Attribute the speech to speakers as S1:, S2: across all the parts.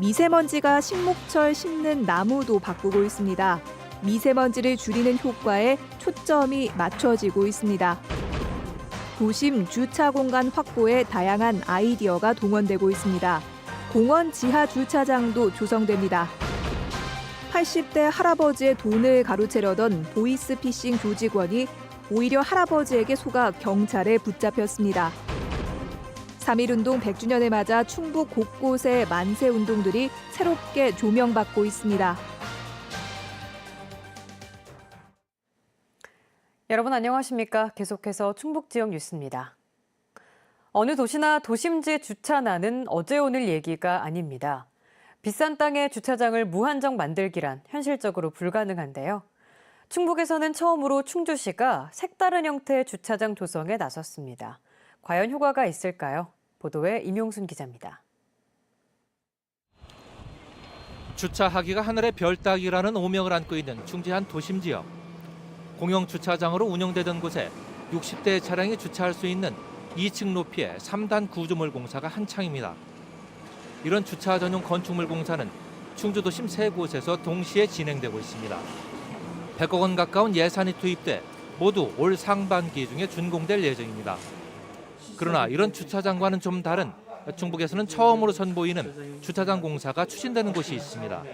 S1: 미세먼지가 식목철 심는 나무도 바꾸고 있습니다. 미세먼지를 줄이는 효과에 초점이 맞춰지고 있습니다. 도심 주차 공간 확보에 다양한 아이디어가 동원되고 있습니다. 공원 지하 주차장도 조성됩니다. 80대 할아버지의 돈을 가로채려던 보이스피싱 조직원이 오히려 할아버지에게 속아 경찰에 붙잡혔습니다. 3.1운동 100주년을 맞아 충북 곳곳의 만세 운동들이 새롭게 조명받고 있습니다.
S2: 여러분 안녕하십니까? 계속해서 충북 지역 뉴스입니다. 어느 도시나 도심지 주차난은 어제 오늘 얘기가 아닙니다. 비싼 땅에 주차장을 무한정 만들기란 현실적으로 불가능한데요. 충북에서는 처음으로 충주시가 색다른 형태의 주차장 조성에 나섰습니다. 과연 효과가 있을까요? 보도에 임용순 기자입니다.
S3: 주차하기가 하늘의 별 따기라는 오명을 안고 있는 충주의 한 도심 지역. 공영 주차장으로 운영되던 곳에 60대의 차량이 주차할 수 있는 2층 높이의 3단 구조물 공사가 한창입니다. 이런 주차 전용 건축물 공사는 충주 도심 세 곳에서 동시에 진행되고 있습니다. 100억 원 가까운 예산이 투입돼 모두 올 상반기 중에 준공될 예정입니다. 그러나 이런 주차장과는 좀 다른 충북에서는 처음으로 선보이는 주차장 공사가 추진되는 곳이 있습니다.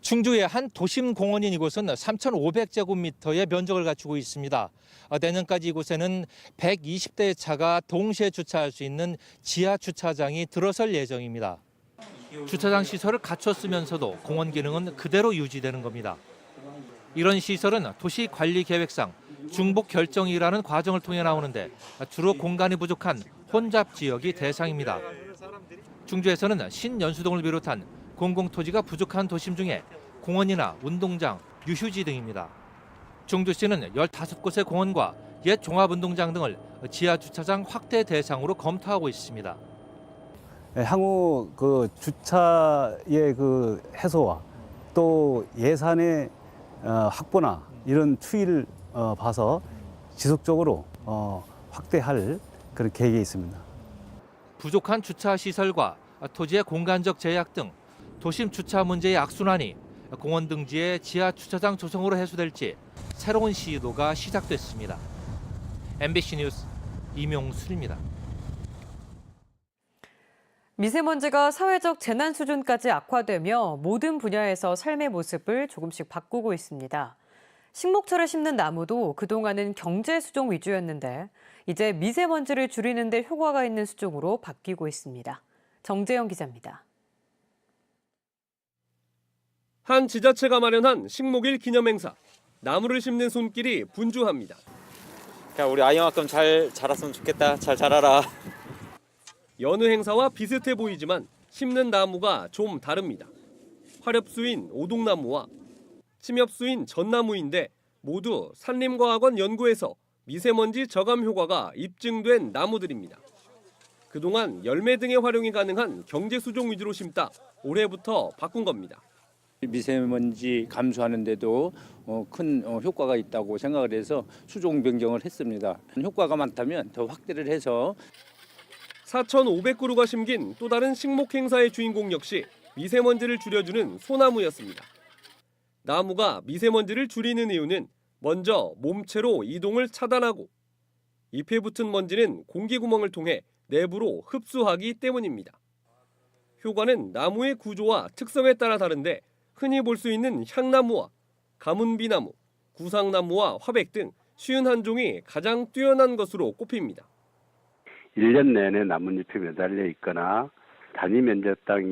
S3: 충주의 한 도심 공원인 이곳은 3,500제곱미터의 면적을 갖추고 있습니다. 내년까지 이곳에는 120대의 차가 동시에 주차할 수 있는 지하 주차장이 들어설 예정입니다. 주차장 시설을 갖춰 쓰면서도 공원 기능은 그대로 유지되는 겁니다. 이런 시설은 도시관리계획상 중복 결정이라는 과정을 통해 나오는데 주로 공간이 부족한 혼잡 지역이 대상입니다. 충주에서는 신연수동을 비롯한 공공토지가 부족한 도심 중에 공원이나 운동장, 유휴지 등입니다. 충주시는 15곳의 공원과 옛 종합운동장 등을 지하 주차장 확대 대상으로 검토하고 있습니다.
S4: 향후 주차의 해소와 또 예산의 확보나 이런 추이를 봐서 지속적으로 확대할 그런 계획이 있습니다.
S3: 부족한 주차 시설과 토지의 공간적 제약 등 도심 주차 문제의 악순환이 공원 등지의 지하 주차장 조성으로 해소될지 새로운 시도가 시작됐습니다. MBC 뉴스 임용순입니다.
S2: 미세먼지가 사회적 재난 수준까지 악화되며 모든 분야에서 삶의 모습을 조금씩 바꾸고 있습니다. 식목철에 심는 나무도 그동안은 경제 수종 위주였는데 이제 미세먼지를 줄이는 데 효과가 있는 수종으로 바뀌고 있습니다. 정재영 기자입니다.
S5: 한 지자체가 마련한 식목일 기념행사. 나무를 심는 손길이 분주합니다.
S6: 그냥 우리 아이만큼 잘 자랐으면 좋겠다. 잘 자라라.
S5: 여느 행사와 비슷해 보이지만 심는 나무가 좀 다릅니다. 화렵수인 오동나무와 침엽수인 전나무인데 모두 산림과학원 연구에서 미세먼지 저감 효과가 입증된 나무들입니다. 그동안 열매 등의 활용이 가능한 경제 수종 위주로 심다 올해부터 바꾼 겁니다.
S7: 미세먼지 감소하는 데도 큰 효과가 있다고 생각을 해서 수종 변경을 했습니다. 효과가 많다면 더 확대를 해서
S5: 4,500그루가 심긴 또 다른 식목 행사의 주인공 역시 미세먼지를 줄여주는 소나무였습니다. 나무가 미세먼지를 줄이는 이유는 먼저 몸체로 이동을 차단하고 잎에 붙은 먼지는 공기구멍을 통해 내부로 흡수하기 때문입니다. 효과는 나무의 구조와 특성에 따라 다른데 흔히 볼 수 있는 향나무와 가문비나무, 구상나무와 화백 등 51종이 가장 뛰어난 것으로 꼽힙니다.
S8: 1년 내내 나뭇잎이 매달려 있거나 단위 면적당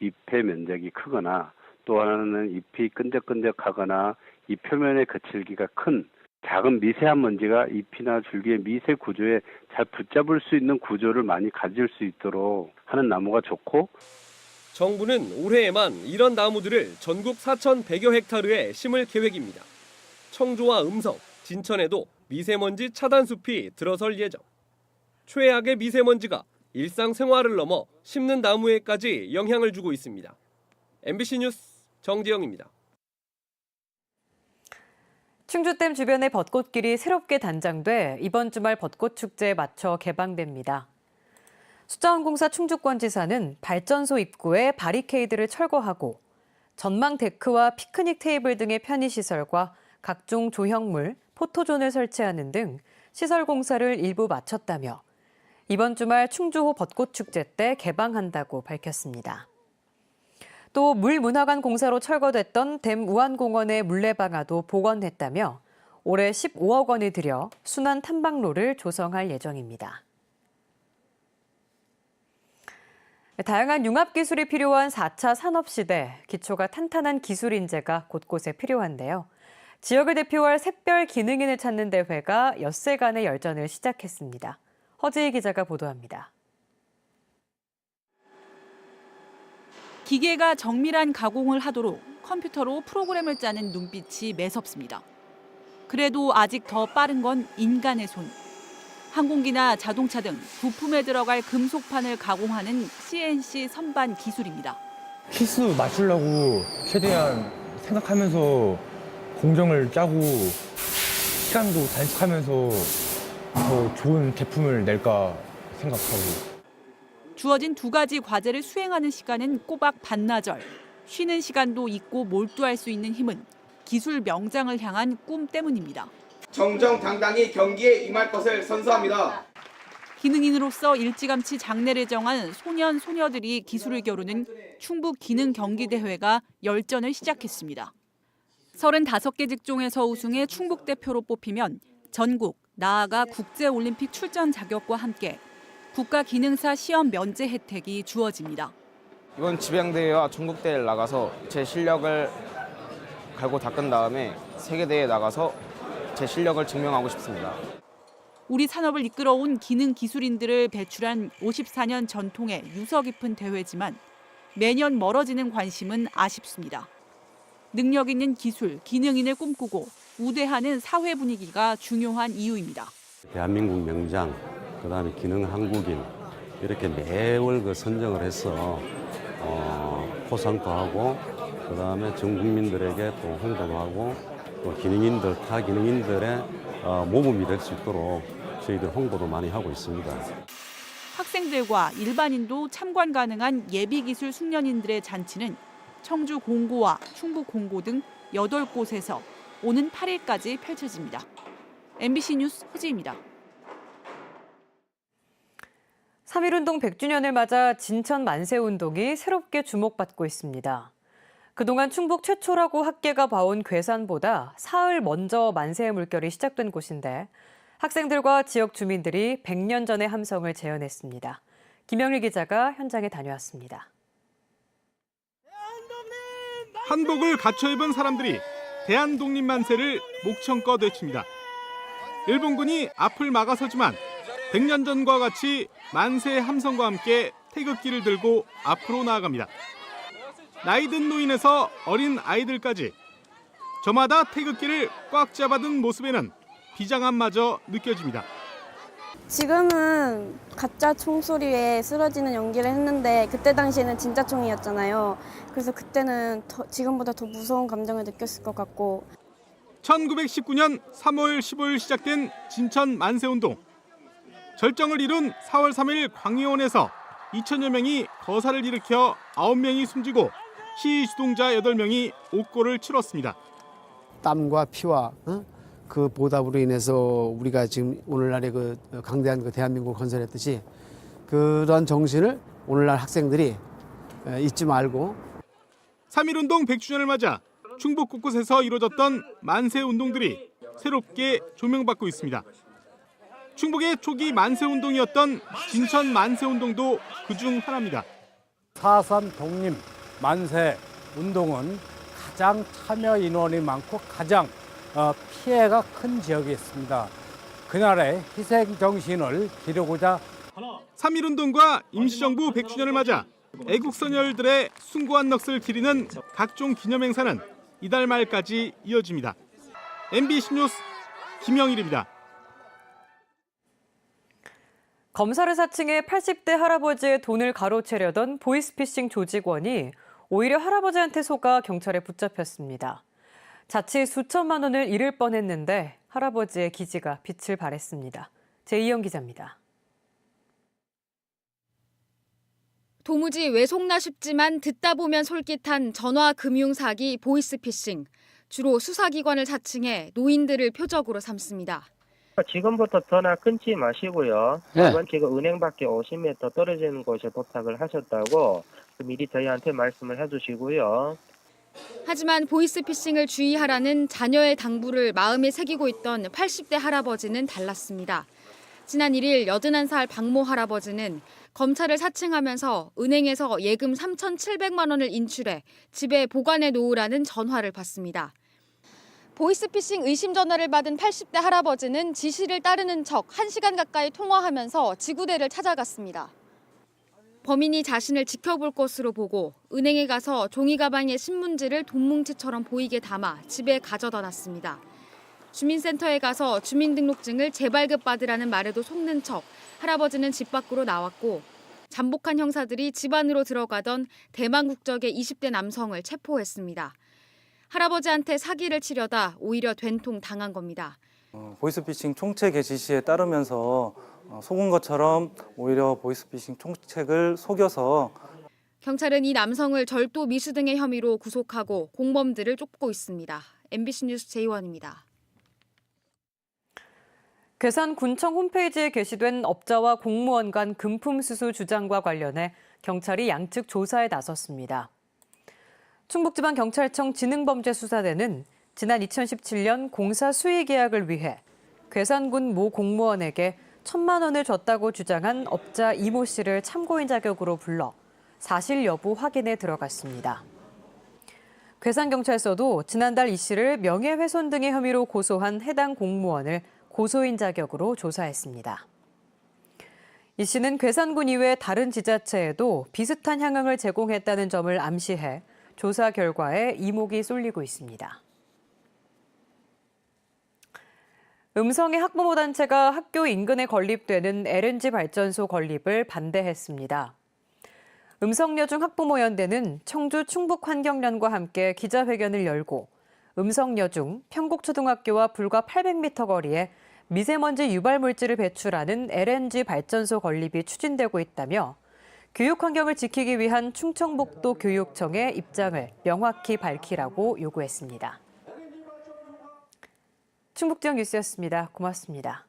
S8: 잎의 면적이 크거나 또 하나는 잎이 끈적끈적하거나 잎 표면의 거칠기가 큰 작은 미세한 먼지가 잎이나 줄기의 미세 구조에 잘 붙잡을 수 있는 구조를 많이 가질 수 있도록 하는 나무가 좋고,
S5: 정부는 올해에만 이런 나무들을 전국 4,100여 헥타르에 심을 계획입니다. 청주와 음성, 진천에도 미세먼지 차단 숲이 들어설 예정. 최악의 미세먼지가 일상생활을 넘어 심는 나무에까지 영향을 주고 있습니다. MBC 뉴스 정지영입니다.
S2: 충주댐 주변의 벚꽃길이 새롭게 단장돼 이번 주말 벚꽃 축제에 맞춰 개방됩니다. 숫자원공사 충주권지사는 발전소 입구에 바리케이드를 철거하고 전망 데크와 피크닉 테이블 등의 편의시설과 각종 조형물, 포토존을 설치하는 등 시설 공사를 일부 마쳤다며 이번 주말 충주호 벚꽃축제 때 개방한다고 밝혔습니다. 또 물문화관 공사로 철거됐던 댐 우한공원의 물레방아도 복원했다며 올해 15억 원을 들여 순환 탐방로를 조성할 예정입니다. 다양한 융합기술이 필요한 4차 산업시대, 기초가 탄탄한 기술 인재가 곳곳에 필요한데요. 지역을 대표할 샛별 기능인을 찾는 대회가 엿새간의 열전을 시작했습니다. 허지희 기자가 보도합니다.
S9: 기계가 정밀한 가공을 하도록 컴퓨터로 프로그램을 짜는 눈빛이 매섭습니다. 그래도 아직 더 빠른 건 인간의 손. 항공기나 자동차 등 부품에 들어갈 금속판을 가공하는 CNC 선반 기술입니다.
S10: 피수 맞추려고 최대한 생각하면서 공정을 짜고 시간도 단축하면서 더 좋은 제품을 낼까 생각하고.
S9: 주어진 2가지 과제를 수행하는 시간은 꼬박 반나절. 쉬는 시간도 있고 몰두할 수 있는 힘은 기술 명장을 향한 꿈 때문입니다.
S11: 정정당당히 경기에 임할 것을 선서합니다.
S9: 기능인으로서 일찌감치 장래를 정한 소년, 소녀들이 기술을 겨루는 충북 기능 경기대회가 열전을 시작했습니다. 35개 직종에서 우승해 충북 대표로 뽑히면 전국, 나아가 국제올림픽 출전 자격과 함께 국가기능사 시험 면제 혜택이 주어집니다.
S12: 이번 지방대회와 전국대회를 나가서 제 실력을 갈고 닦은 다음에 세계대회에 나가서 제 실력을 증명하고 싶습니다.
S9: 우리 산업을 이끌어온 기능 기술인들을 배출한 54년 전통의 유서 깊은 대회지만 매년 멀어지는 관심은 아쉽습니다. 능력 있는 기술, 기능인을 꿈꾸고 우대하는 사회 분위기가 중요한 이유입니다.
S13: 대한민국 명장, 그다음에 기능 한국인 이렇게 매월 선정을 해서 포상도 하고 그다음에 전 국민들에게 또 홍보도 하고 또 기능인들, 타 기능인들의 모범이 될 수 있도록 저희들 홍보도 많이 하고 있습니다.
S9: 학생들과 일반인도 참관 가능한 예비기술 숙련인들의 잔치는 청주 공고와 충북 공고 등 8곳에서 오는 8일까지 펼쳐집니다. MBC 뉴스 허지입니다.
S2: 3.1운동 100주년을 맞아 진천 만세운동이 새롭게 주목받고 있습니다. 그동안 충북 최초라고 학계가 봐온 괴산보다 사흘 먼저 만세의 물결이 시작된 곳인데 학생들과 지역 주민들이 100년 전의 함성을 재현했습니다. 김영일 기자가 현장에 다녀왔습니다.
S14: 한복을 갖춰 입은 사람들이 대한독립만세를 목청껏 외칩니다. 일본군이 앞을 막아서지만 100년 전과 같이 만세의 함성과 함께 태극기를 들고 앞으로 나아갑니다. 나이든 노인에서 어린 아이들까지 저마다 태극기를 꽉 잡아든 모습에는 비장함마저 느껴집니다.
S15: 지금은 가짜 총소리에 쓰러지는 연기를 했는데 그때 당시에는 진짜 총이었잖아요. 그래서 그때는 지금보다 더 무서운 감정을 느꼈을 것 같고.
S14: 1919년 3월 15일 시작된 진천 만세운동. 절정을 이룬 4월 3일 광의원에서 2천여 명이 거사를 일으켜 9명이 숨지고 시위 주동자 8명이 옥고를 치렀습니다.
S16: 땀과 피와 그 보답으로 인해서 우리가 지금 오늘날의 그 강대한 그 대한민국을 건설했듯이 그런 정신을 오늘날 학생들이 잊지 말고
S14: 3.1운동 100주년을 맞아 충북 곳곳에서 이루어졌던 만세운동들이 새롭게 조명받고 있습니다. 충북의 초기 만세운동이었던 진천 만세운동도 그중 하나입니다.
S17: 4.3 독립 만세 운동은 가장 참여 인원이 많고 가장 피해가 큰 지역이 있습니다. 그날의 희생 정신을 기르고자
S14: 3.1운동과 임시정부 100주년을 맞아 애국선열들의 숭고한 넋을 기리는 각종 기념행사는 이달 말까지 이어집니다. MBC 뉴스 김영일입니다.
S2: 검사를 사칭해 80대 할아버지의 돈을 가로채려던 보이스피싱 조직원이 오히려 할아버지한테 속아 경찰에 붙잡혔습니다. 자칫 수천만 원을 잃을 뻔했는데 할아버지의 기지가 빛을 발했습니다. 제이영 기자입니다.
S18: 3.1운동 100주년을 맞아 충북 곳곳에서 이뤄졌던 만세 운동이 오히려 할아버지한테 속아 경찰에 붙잡혔습니다. 자칫 수천만 원을 잃을 뻔했는데 할아버지의 기지가 빛을 발했습니다. 제이영 기자입니다. 도무지 왜 속나 싶지만 듣다 보면 솔깃한 전화 금융 사기 보이스피싱. 주로 수사기관을 사칭해 노인들을 표적으로 삼습니다.
S19: 지금부터 전화 끊지 마시고요. 이번 지금 은행 밖에 50m 떨어지는 곳에 도착을 하셨다고 미리 저희한테 말씀을 해주시고요.
S18: 하지만 보이스피싱을 주의하라는 자녀의 당부를 마음에 새기고 있던 80대 할아버지는 달랐습니다. 지난 1일 81살 박모 할아버지는 검찰을 사칭하면서 은행에서 예금 3,700만 원을 인출해 집에 보관해 놓으라는 전화를 받습니다. 보이스피싱 의심 전화를 받은 80대 할아버지는 지시를 따르는 척 1시간 가까이 통화하면서 지구대를 찾아갔습니다. 범인이 자신을 지켜볼 것으로 보고 은행에 가서 종이 가방에 신문지를 돈뭉치처럼 보이게 담아 집에 가져다 놨습니다. 주민센터에 가서 주민등록증을 재발급받으라는 말에도 속는 척 할아버지는 집 밖으로 나왔고 잠복한 형사들이 집 안으로 들어가던 대만 국적의 20대 남성을 체포했습니다. 할아버지한테 사기를 치려다 오히려 된통 당한 겁니다.
S20: 보이스피싱 총책의 지시에 따르면서 속은 것처럼 오히려 보이스피싱 총책을 속여서
S18: 경찰은 이 남성을 절도 미수 등의 혐의로 구속하고 공범들을 쫓고 있습니다. MBC 뉴스 제이원입니다.
S2: 괴산군청 홈페이지에 게시된 업자와 공무원 간 금품 수수 주장과 관련해 경찰이 양측 조사에 나섰습니다. 충북지방경찰청 지능범죄수사대는 지난 2017년 공사 수의 계약을 위해 괴산군 모 공무원에게 1,000만 원을 줬다고 주장한 업자 이모 씨를 참고인 자격으로 불러 사실 여부 확인에 들어갔습니다. 괴산경찰서도 지난달 이 씨를 명예훼손 등의 혐의로 고소한 해당 공무원을 고소인 자격으로 조사했습니다. 이 씨는 괴산군 이외 다른 지자체에도 비슷한 향응을 제공했다는 점을 암시해 조사 결과에 이목이 쏠리고 있습니다. 음성의 학부모 단체가 학교 인근에 건립되는 LNG 발전소 건립을 반대했습니다. 음성여중 학부모연대는 청주 충북환경련과 함께 기자회견을 열고 음성여중 평곡초등학교와 불과 800m 거리에 미세먼지 유발 물질을 배출하는 LNG 발전소 건립이 추진되고 있다며 교육 환경을 지키기 위한 충청북도 교육청의 입장을 명확히 밝히라고 요구했습니다. 충북지역 뉴스였습니다. 고맙습니다.